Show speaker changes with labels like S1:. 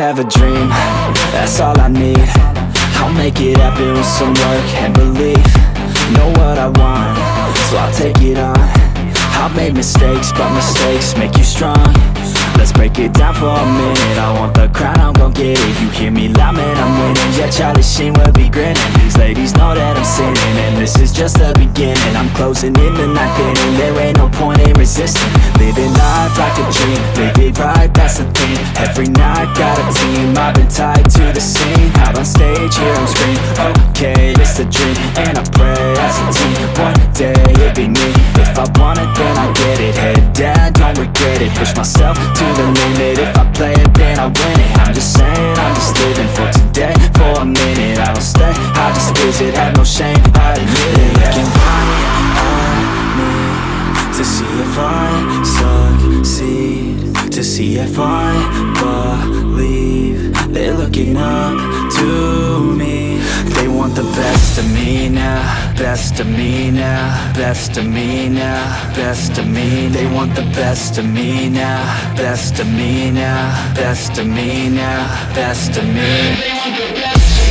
S1: have a dream, that's all I need. I'll make it happen with some work and belief. Know what I want, so I'll take it on. I've made mistakes, but mistakes make you strong. Let's break it down for a minute. I want the crown, I'm gon' get it. You hear me loud, man, I'm winning. Yeah, Charlie Sheen will be grinning. These ladies know that I'm sinning, and this is just the beginning. I'm closing in the ninth inning. There ain't no point in resisting. Living life like a dream, live it right, that's the thing. Every night, got a team, I've been tied to the scene. Out on stage, hear them scream, okay, it's a dream. And I pray as a team, one day it'll be me. If I want it, then I get it. Head down, don't regret it. Push myself to the limit. If I play it, then I win it. I'm just saying, I'm just living for today. For a minute, I don't stay, I just visit. Have no shame, I admit it. Looking right at me to see if I succeed, to see if I believe. They're looking up to me. They want the best of me now, best of me now, best of me now, best of me. They want the best of me now, best of me now, best of me now, best of me. They want the best.